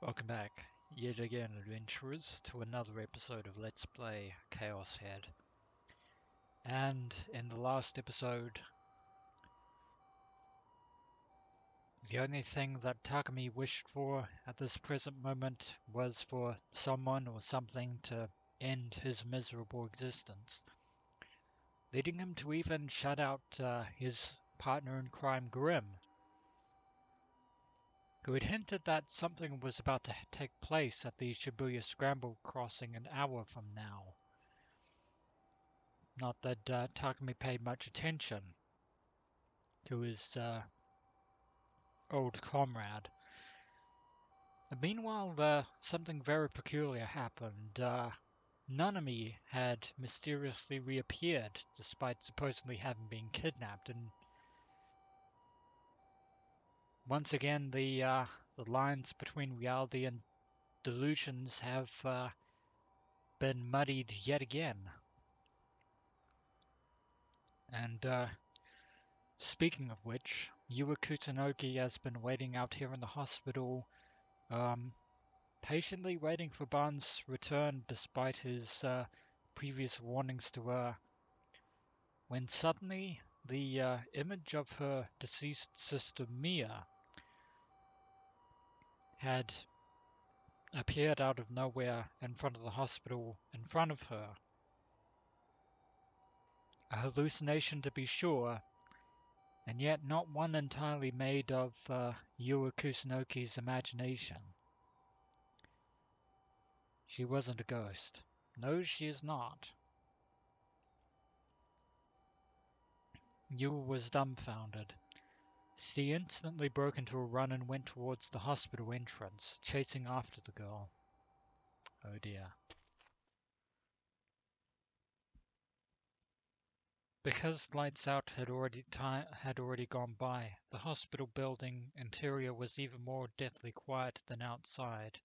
Welcome back, yet again, adventurers, to another episode of Let's Play ChäoS Head. And in the last episode, the only thing that Takumi wished for at this present moment was for someone or something to end his miserable existence, leading him to even shut out his partner in crime, Grim, who had hinted that something was about to take place at the Shibuya Scramble crossing an hour from now. Not that Takumi paid much attention to his old comrade. And meanwhile, something very peculiar happened. Nanami had mysteriously reappeared, despite supposedly having been kidnapped, and once again the lines between reality and delusions have been muddied yet again. And speaking of which, Yua Kusunoki has been waiting out here in the hospital, patiently waiting for Barnes' return despite his previous warnings to her, when suddenly the image of her deceased sister Mia had appeared out of nowhere in front of the hospital in front of her. A hallucination, to be sure, and yet not one entirely made of Yua Kusunoki's imagination. She wasn't a ghost. No, she is not. Yua was dumbfounded. She instantly broke into a run and went towards the hospital entrance, chasing after the girl. Oh dear. Because lights out had already gone by, the hospital building interior was even more deathly quiet than outside.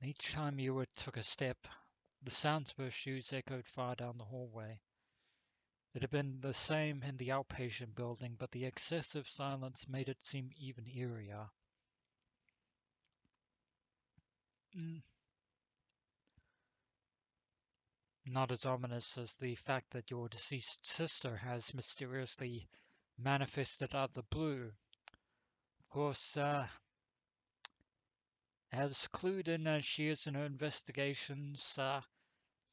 Each time Yua took a step, the sounds of her shoes echoed far down the hallway. It had been the same in the outpatient building, but the excessive silence made it seem even eerier. Not as ominous as the fact that your deceased sister has mysteriously manifested out of the blue. Of course, as clued in as she is in her investigations,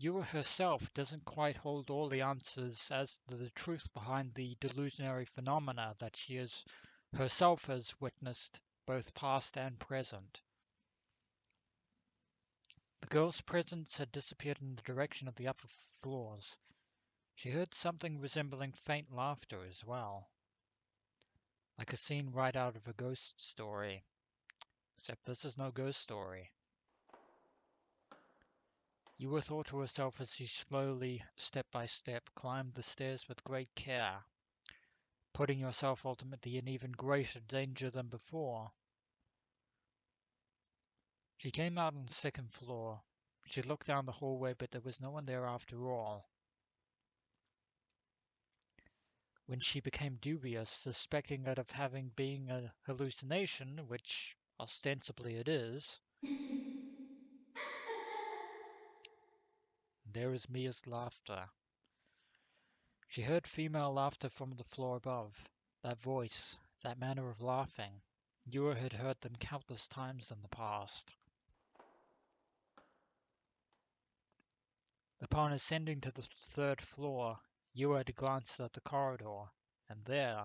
Yua herself doesn't quite hold all the answers as to the truth behind the delusionary phenomena that she herself has witnessed, both past and present. The girl's presence had disappeared in the direction of the upper floors. She heard something resembling faint laughter as well, like a scene right out of a ghost story. Except this is no ghost story. Yua thought to herself as she slowly, step by step, climbed the stairs with great care, putting herself ultimately in even greater danger than before. She came out on the second floor. She looked down the hallway, but there was no one there after all. When she became dubious, suspecting it of having been a hallucination, which ostensibly it is, there was Mia's laughter. She heard female laughter from the floor above. That voice, that manner of laughing, Yua had heard them countless times in the past. Upon ascending to the third floor, Yua had glanced at the corridor, and there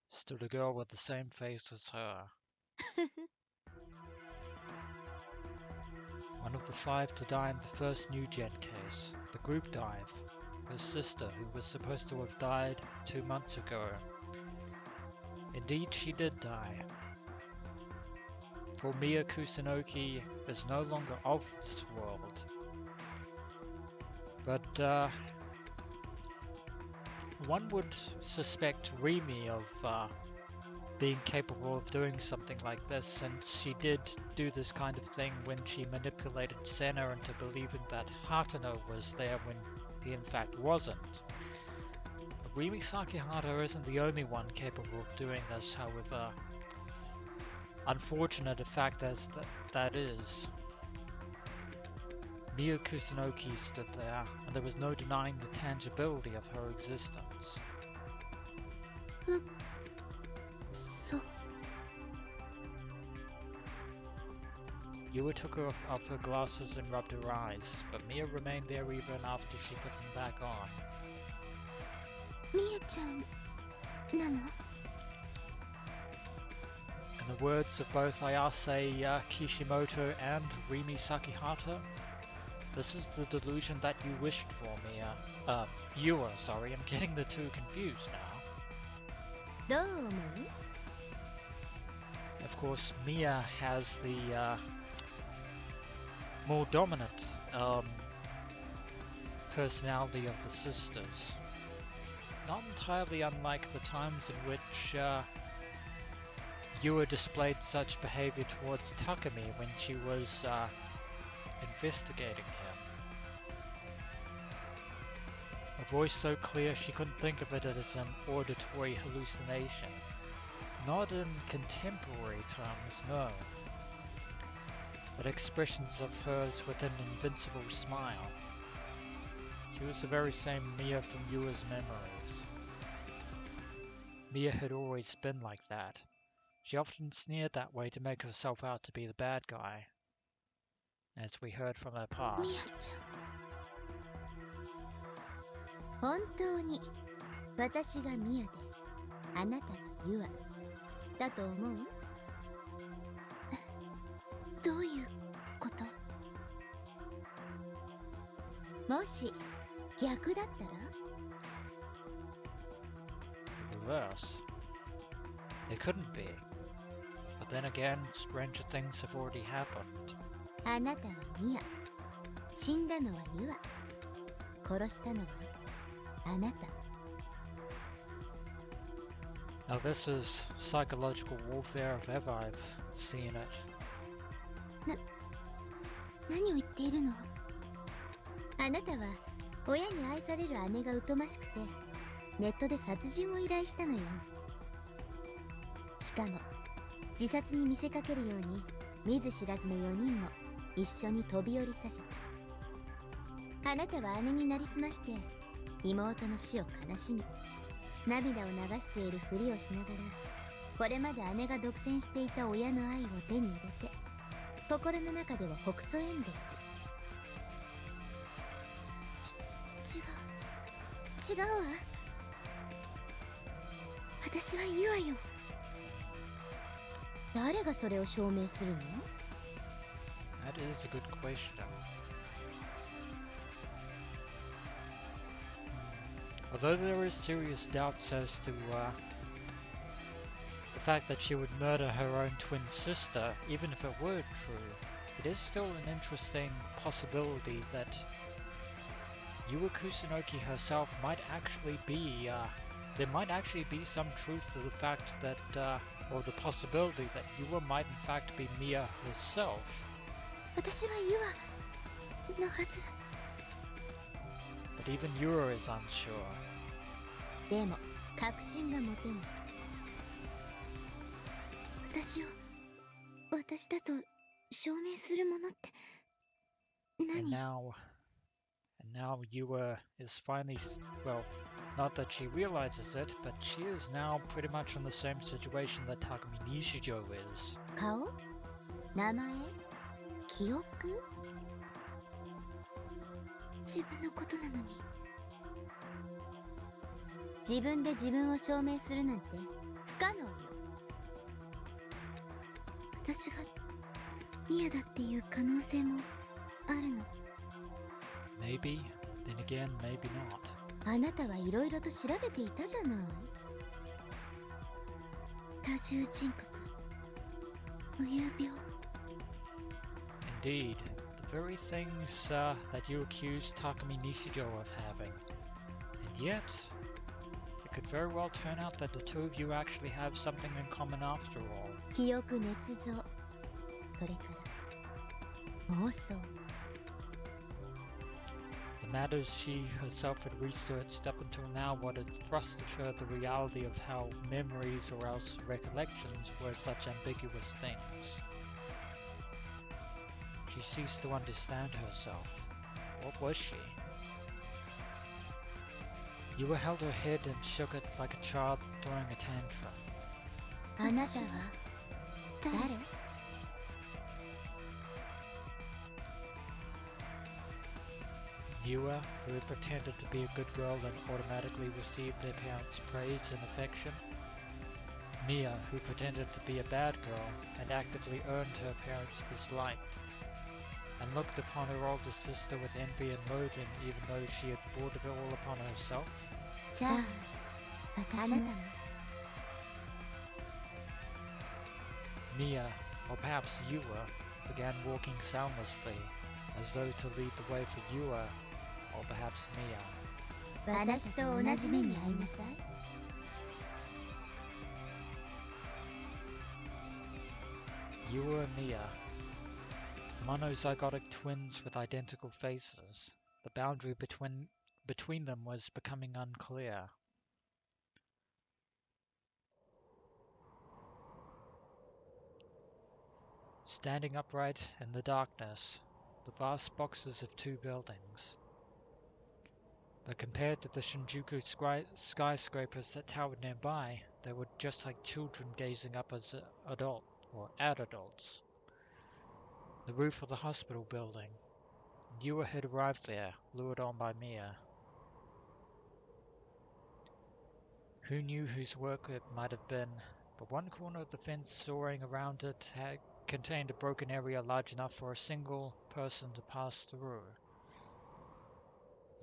stood a girl with the same face as her. One of the 5 to die in the first New Gen case, the group dive. Her sister, who was supposed to have died 2 months ago. Indeed, she did die. For Mia Kusunoki is no longer of this world. But one would suspect Rimi of being capable of doing something like this, since she did do this kind of thing when she manipulated Senna into believing that Hatano was there when he in fact wasn't. Rimi Sakihara isn't the only one capable of doing this, however. Unfortunate a fact as that is. Mia Kusunoki stood there, and there was no denying the tangibility of her existence. Yua took off her glasses and rubbed her eyes, but Mia remained there even after she put them back on. Mia-chan, nano? In the words of both Ayase Kishimoto and Rimi Sakihata, this is the delusion that you wished for, Mia. Yua, sorry, I'm getting the two confused now. Domo? Of course, Mia has the more dominant personality of the sisters. Not entirely unlike the times in which Yua displayed such behavior towards Takumi when she was investigating him. A voice so clear she couldn't think of it as an auditory hallucination. Not in contemporary terms, no. But expressions of hers with an invincible smile. She was the very same Mia from Yua's memories. Mia had always been like that. She often sneered that way to make herself out to be the bad guy, as we heard from her past. Mia-chan. 本当に私がミアであなたがユアだと思う？どういうこと？もし逆だったら？ Reverse. It couldn't be. But then again, stranger things have already happened. あなたはミア。死んだのはユア。殺したのはあなた。 Now this is psychological warfare if ever I've seen it. 何を言っているの？あなたは親に愛される姉が疎ましくてネットで殺人を依頼したのよ。しかも自殺に見せかけるように見ず知らずの4人も一緒に飛び降りさせた。あなたは姉になりすまして妹の死を悲しみ涙を流しているふりをしながらこれまで姉が独占していた親の愛を手に入れて心の中ではほくそ笑んでいる。違うわ。私はユアよ。誰がそれを証明するの？ That is a good question. Although there is serious doubts as to the fact that she would murder her own twin sister, even if it were true, it is still an interesting possibility that Yua Kusunoki herself might actually be, there might actually be some truth to the fact that, or the possibility that Yua might in fact be Mia herself. 私はユアのはず。 But even Yura is unsure. でも確信が持てない。私を私だと証明するものって何？ And now Yua is finally, well, not that she realizes it, but she is now pretty much in the same situation that Takumi Nishijo is. 顔？名前？記憶？自分のことなのに。自分で自分を証明するなんて不可能よ。私がミアだっていう可能性もあるの。 Maybe, then again, maybe not. あなたはいろいろと調べていたじゃない。多重人格、無遊病。 Indeed, the very things that you accuse Takumi Nishijo of having. And yet, it could very well turn out that the two of you actually have something in common after all. 記憶捏造、それから妄想。 The matters she herself had researched up until now what had thrust at her the reality of how memories or else recollections were such ambiguous things. She ceased to understand herself. What was she? Yua held her head and shook it like a child throwing a tantrum. あなたは誰？ Yua, who had pretended to be a good girl and automatically received their parents' praise and affection. Mia, who pretended to be a bad girl and actively earned her parents' dislike, and looked upon her older sister with envy and loathing even though she had brought it all upon herself. さあ、私も。 Mia, or perhaps Yua, began walking soundlessly, as though to lead the way for Yua, or perhaps Mia. 私と同じ目に遭いなさい。 Yua and Mia, monozygotic twins with identical faces. The boundary between them was becoming unclear. Standing upright in the darkness, the vast boxes of two buildings. But compared to the Shinjuku skyscrapers that towered nearby, they were just like children gazing up as at adults. The roof of the hospital building. Yua had arrived there, lured on by Mia. Who knew whose work it might have been, but one corner of the fence soaring around it had contained a broken area large enough for a single person to pass through.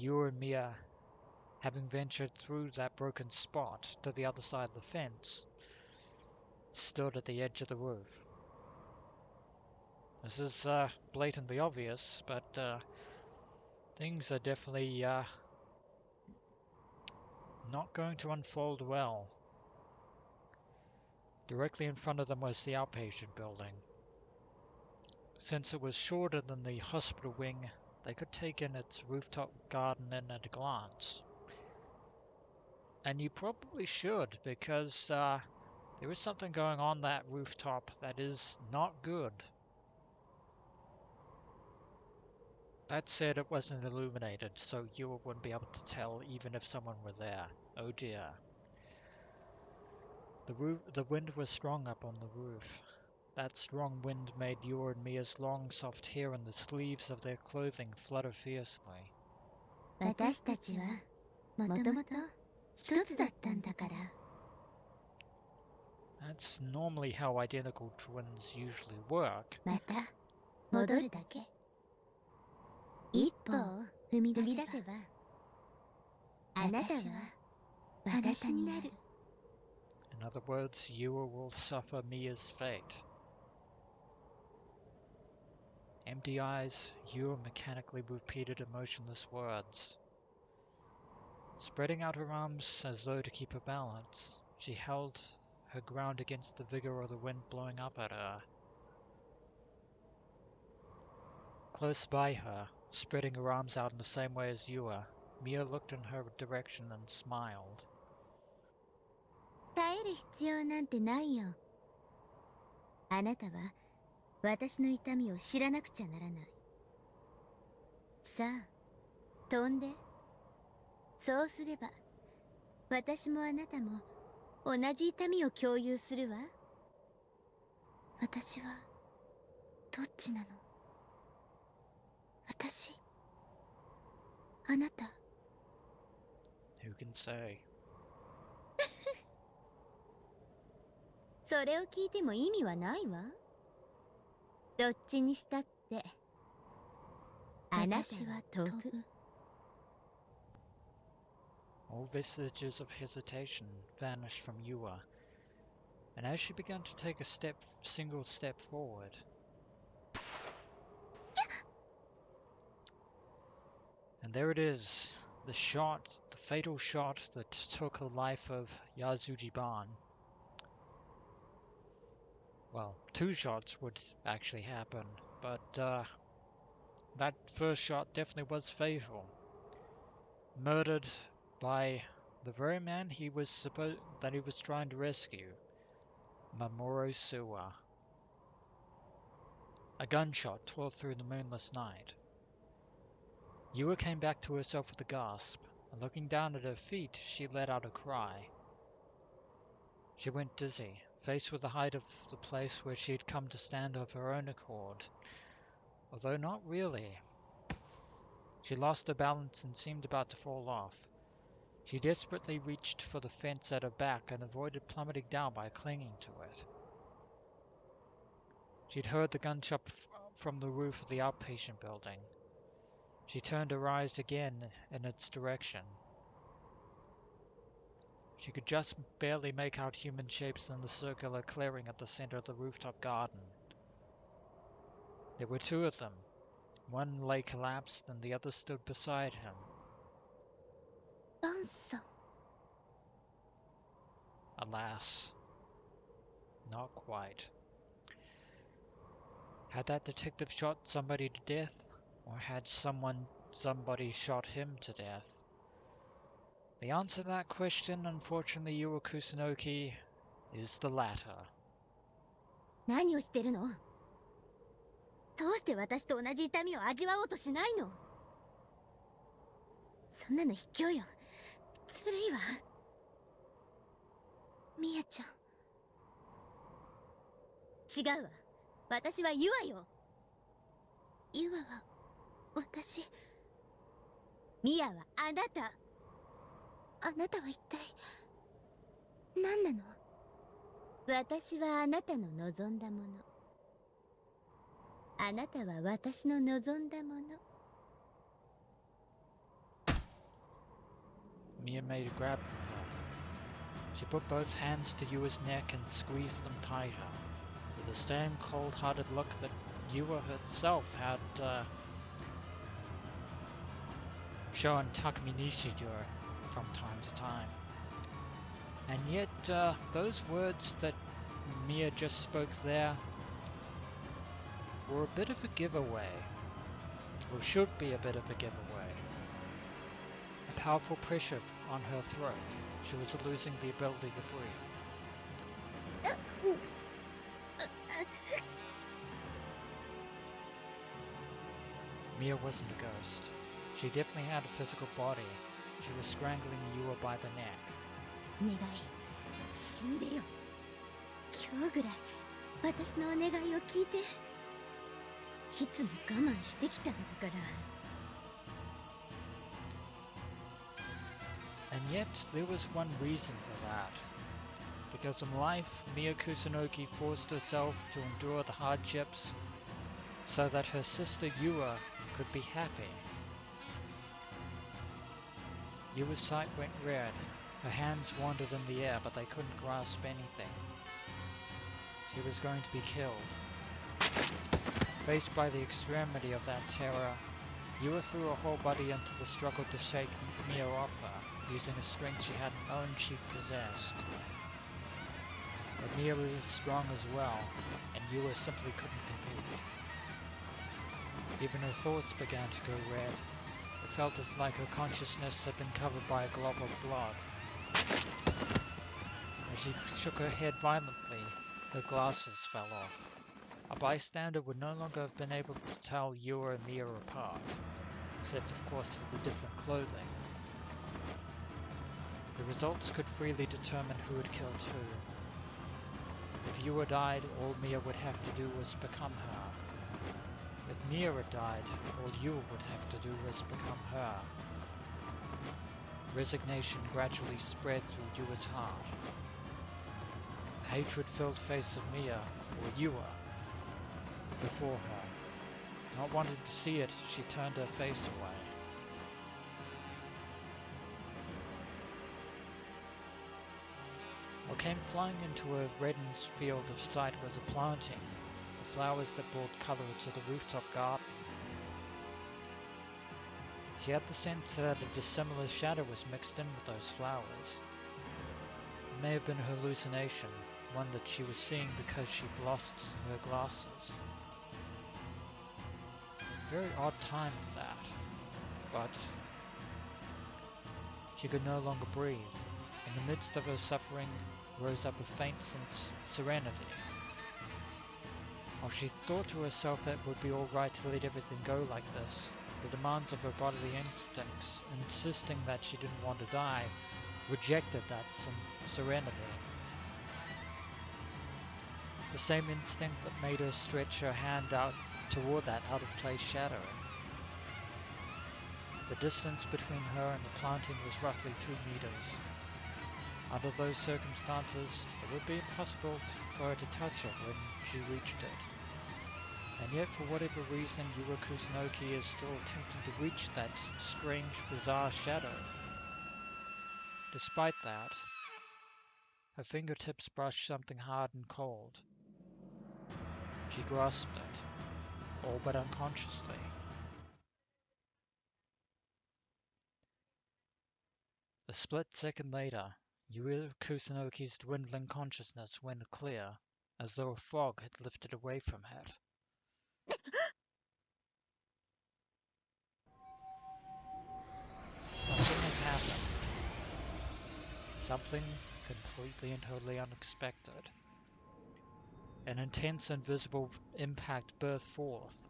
Yua and Mia, having ventured through that broken spot to the other side of the fence, stood at the edge of the roof. This is blatantly obvious, but things are definitely not going to unfold well. Directly in front of them was the outpatient building. Since it was shorter than the hospital wing, they could take in its rooftop garden in at a glance. And you probably should, because there is something going on that rooftop that is not good. That said, it wasn't illuminated, so you wouldn't be able to tell even if someone were there. Oh dear. The wind was strong up on the roof. That strong wind made Yua and Mia's long, soft hair and the sleeves of their clothing flutter fiercely. 私たちはもともと一つだったんだから。 That's normally how identical twins usually work. また戻るだけ。一歩を踏み出せば、あなたは私になる。 In other words, Yua will suffer Mia's fate. Empty eyes, Yua mechanically repeated emotionless words. Spreading out her arms as though to keep her balance, she held her ground against the vigor of the wind blowing up at her. Close by her, spreading her arms out in the same way as Yua, Mia looked in her direction and smiled. 耐える必要なんてないよ。あなたは私の痛みを知らなくちゃならない。さあ、飛んで。そうすれば、私もあなたも同じ痛みを共有するわ。私はどっちなの？私？あなた？ Who can say? それを聞いても意味はないわ。どっちにしたって、あなたは飛ぶ。All vestiges of hesitation vanished from Yua, and as she began to take a single step forward, and there it is, the fatal shot that took the life of Yazuji-ban. Well, two shots would actually happen, but that first shot definitely was fatal. murdered by the very man he was trying to rescue, Mamoru Suwa. A gunshot tore through the moonless night. Yua came back to herself with a gasp, and looking down at her feet, she let out a cry. She went dizzy, faced with the height of the place where she had come to stand of her own accord, although not really. She lost her balance and seemed about to fall off. She desperately reached for the fence at her back and avoided plummeting down by clinging to it. She'd heard the gunshot from the roof of the outpatient building. She turned her eyes again in its direction. She could just barely make out human shapes in the circular clearing at the center of the rooftop garden. There were two of them. One lay collapsed and the other stood beside him. Bansan. Alas, not quite. Had that detective shot somebody to death, or had somebody shot him to death? The answer to that question, unfortunately, Yua Kusunoki, is the latter. 何をしてるの？どうして私と同じ痛みを味わおうとしないの？そんなの卑怯よ。ずるいわ。みやちゃん。違うわ。私はユアよ。ユアは私。ミヤはあなた。あなたは一体何なの？私はあなたの望んだもの。あなたは私の望んだもの。Mia made a grab for her. She put both hands to Yua's neck and squeezed them tighter, with the same cold-hearted look that Yua herself had shown Takumi Nishijiro from time to time. And yet, those words that Mia just spoke there were a bit of a giveaway, or should be a bit of a giveaway. A powerful pressure on her throat. She was losing the ability to breathe. Mia wasn't a ghost. She definitely had a physical body. She was strangling Yua by the neck. お願い、死んでよ。今日ぐらい私のお願いを聞いて。いつも我慢してきたんだから。And yet, there was one reason for that. Because in life, Mia Kusunoki forced herself to endure the hardships so that her sister Yua could be happy. Yua's sight went red. Her hands wandered in the air, but they couldn't grasp anything. She was going to be killed. Faced by the extremity of that terror, Yua threw her whole body into the struggle to shake Mia off her, using a strength she hadn't known she possessed. But Mia was strong as well, and Yua simply couldn't compete. Even her thoughts began to go red. It felt as like her consciousness had been covered by a glob of blood. As she shook her head violently, her glasses fell off. A bystander would no longer have been able to tell Yua and Mia apart, except of course for the different clothing. The results could freely determine who had killed who. If Yua died, all Mia would have to do was become her. If Mia had died, all Yua would have to do was become her. Resignation gradually spread through Yua's heart. The hatred-filled face of Mia, or Yua, before her. Not wanting to see it, she turned her face away. What came flying into a reddened field of sight was a planting, the flowers that brought colour to the rooftop garden. She had the sense that a dissimilar shadow was mixed in with those flowers. It may have been a hallucination, one that she was seeing because she'd lost her glasses. Very odd time for that, but She could no longer breathe. In the midst of her suffering rose up a faint serenity. While she thought to herself that it would be all right to let everything go like this, the demands of her bodily instincts, insisting that she didn't want to die, rejected that serenity. The same instinct that made her stretch her hand out toward that out-of-place shadow. The distance between her and the planting was roughly 2 meters. Under those circumstances, it would be impossible for her to touch it when she reached it. And yet, for whatever reason, Yua Kusunoki is still attempting to reach that strange, bizarre shadow. Despite that, her fingertips brushed something hard and cold. She grasped it, all but unconsciously. A split second later, Yua Kusunoki's dwindling consciousness went clear, as though a fog had lifted away from it. Something has happened. Something completely and totally unexpected. An intense invisible impact burst forth.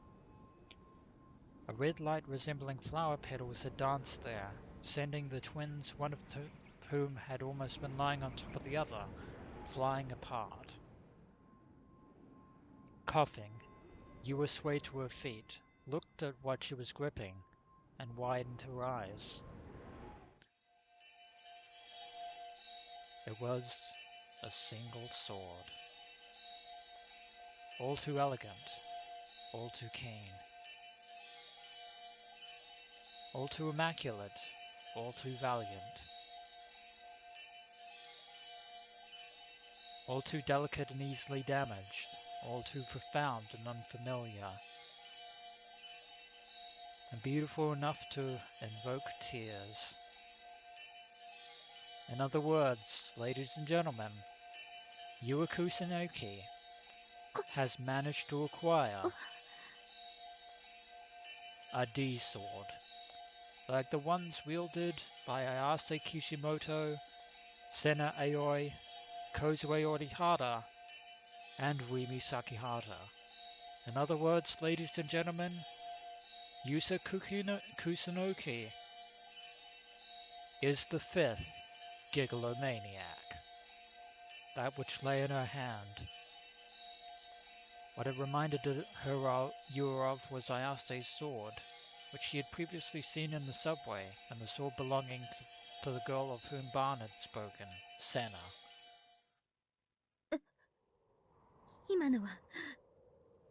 A red light resembling flower petals had danced there, sending the twins, one of whom had almost been lying on top of the other, flying apart. Coughing, Yua swayed to her feet, looked at what she was gripping, and widened her eyes. It was a single sword. All too elegant, all too keen. All too immaculate, all too valiant. All too delicate and easily damaged, all too profound and unfamiliar. And beautiful enough to invoke tears. In other words, ladies and gentlemen, Yua Kusunoki has managed to acquire a D-sword, like the ones wielded by Ayase Kishimoto, Sena Aoi, Kozue Orihara, and Rimi Sakihata. In other words, ladies and gentlemen, Yusa Kusunoki is the 5th Gigalomaniac. That which lay in her hand. What it reminded Yua of was Ayase's sword, which she had previously seen in the subway, and the sword belonging to the girl of whom Ban had spoken, Sena. 今のは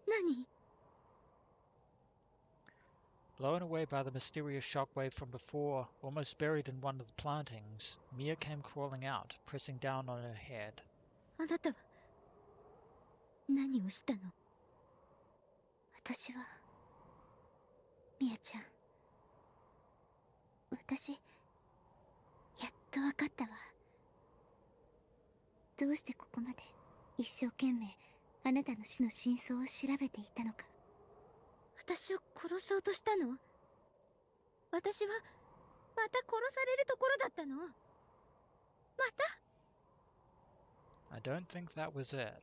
何？ Blown away by the mysterious shockwave from before, almost buried in one of the plantings, Mia came crawling out, pressing down on her head. あなたは何をしたの？私はミヤちゃん、私やっとわかったわ。どうしてここまで一生懸命あなたの死の真相を調べていたのか。私を殺そうとしたの？私はまた殺されるところだったの？また？ I don't think that was it.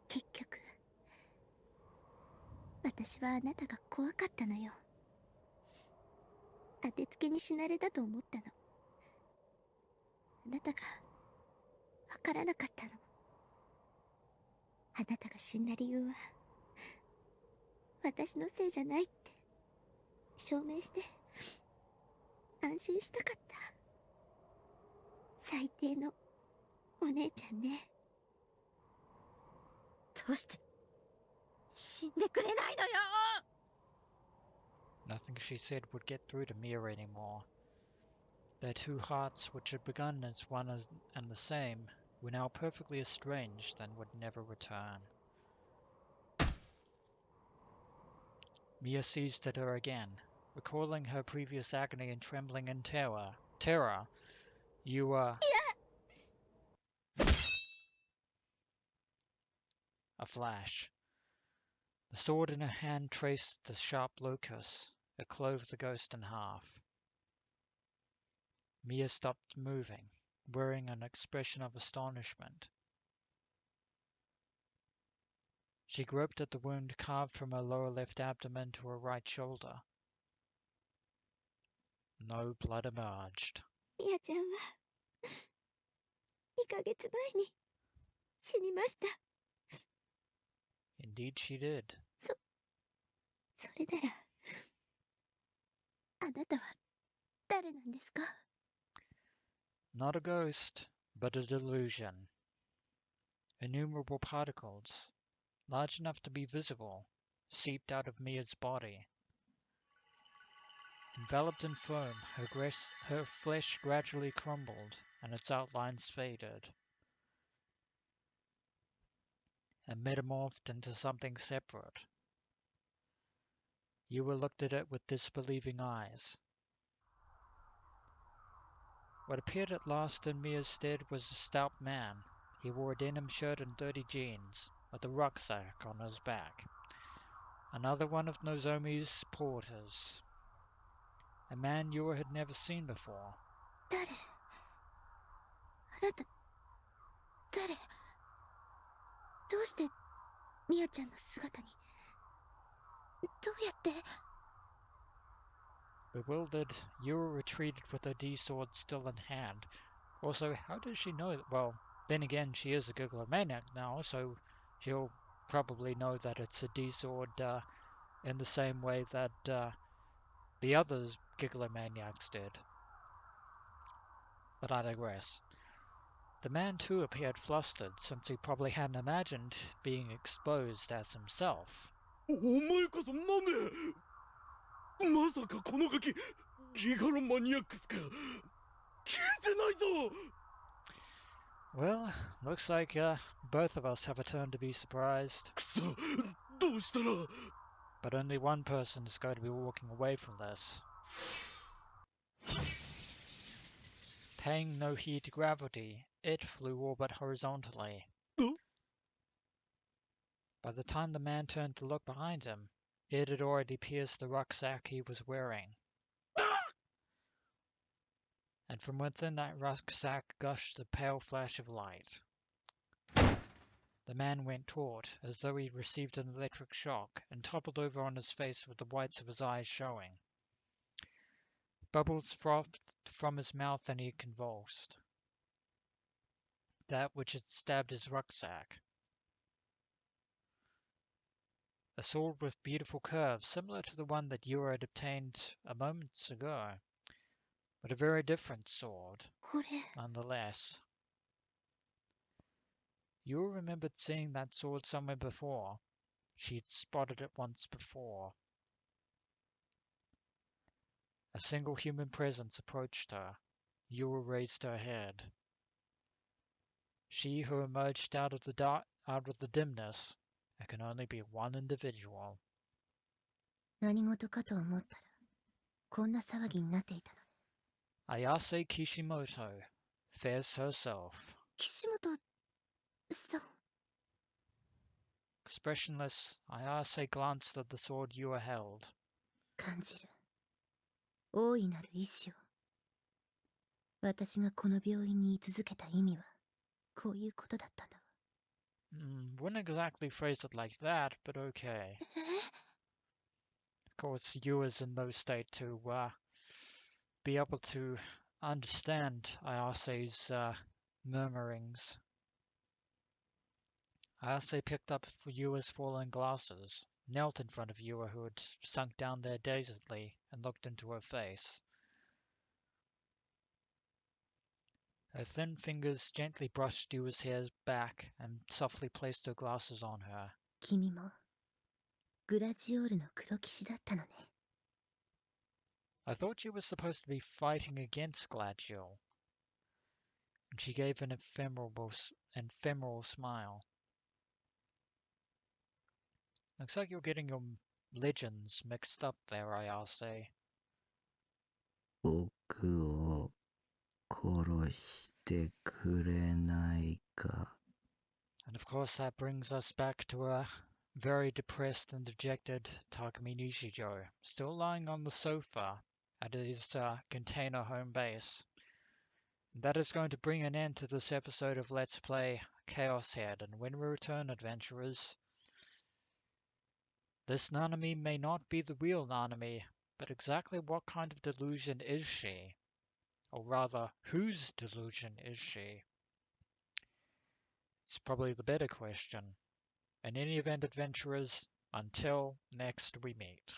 結局私はあなたが怖かったのよ。当てつけに死なれたと思ったの。あなたがわからなかったの。あなたが死んだ理由は私のせいじゃないって証明して安心したかった。最低のお姉ちゃんね。どうして死んでくれないのよ。 Nothing she said would get through to Mia anymore. Their two hearts, which had begun as one and the same, were now perfectly estranged and would never return. Mia seized at her again, recalling her previous agony and trembling in terror. You were... A flash. The sword in her hand traced the sharp locus. It clove the ghost in half. Mia stopped moving, wearing an expression of astonishment. She groped at the wound carved from her lower left abdomen to her right shoulder. No blood emerged. ミヤちゃんは2ヶ月前に死にました。Indeed she did. それなら、あなたは誰なんですか？ Not a ghost, but a delusion. Innumerable particles, large enough to be visible, seeped out of Mia's body. Enveloped in foam, her flesh gradually crumbled, and its outlines faded, and metamorphed into something separate. Yua looked at it with disbelieving eyes. What appeared at last in Mia's stead was a stout man. He wore a denim shirt and dirty jeans, with a rucksack on his back. Another one of Nozomi's porters. A man Yua had never seen before. 誰？あなた、誰？どうしてミヤちゃんの姿に？どうやって？ Bewildered, Yua retreated with her D-sword still in hand. Also, how does she know that? Well, then again, she is a Giglomaniac now, so she'll probably know that it's a D-sword in the same way that the other Giglomaniacs did. But I digress. The man too appeared flustered, since he probably hadn't imagined being exposed as himself. お前こそなんでまさかこのガキギガロマニアックスか聞いてないぞ Well, looks like both of us have a turn to be surprised. くそどうしたら But only one person is going to be walking away from this. Paying no heed to gravity, it flew all but horizontally. By the time the man turned to look behind him, it had already pierced the rucksack he was wearing. And from within that rucksack gushed a pale flash of light. The man went taut, as though he'd received an electric shock, and toppled over on his face with the whites of his eyes showing. Bubbles frothed from his mouth and he convulsed. That which had stabbed his rucksack. A sword with beautiful curves, similar to the one that Yura had obtained a moment ago, but a very different sword, これ、 nonetheless. Yura remembered seeing that sword somewhere before. She'd spotted it once before. A single human presence approached her. Yura raised her head. She who emerged out of the dimness. There can only be one individual. 何事かと思ったら、こんな騒ぎになっていたのね。 Ayase Kishimoto, Fez herself. 岸本さん。 Expressionless, Ayase glanced at the sword Yua held. 感じる。大いなる意志を。私がこの病院に居続けた意味は、こういうことだったんだわ。Wouldn't exactly phrase it like that, but okay. Of course, Yua's in no state to be able to understand Ayase's murmurings. Ayase picked up Yua's fallen glasses, knelt in front of Yua, who had sunk down there dazedly, and looked into her face. Her thin fingers gently brushed Yua's hair back and softly placed her glasses on her. 君も、グラジオールの黒騎士だったのね。I thought you were supposed to be fighting against Gladio. And she gave an ephemeral smile. Looks like you're getting your legends mixed up there, Ayase. 僕を殺してくれないか And of course that brings us back to a very depressed and dejected Takumi Nishijo, still lying on the sofa at his container home base. That is going to bring an end to this episode of Let's Play ChäoS Head, and when we return, adventurers, this Nanami may not be the real Nanami, but exactly what kind of delusion is she? Or rather, whose delusion is she? It's probably the better question. In any event, adventurers, until next we meet.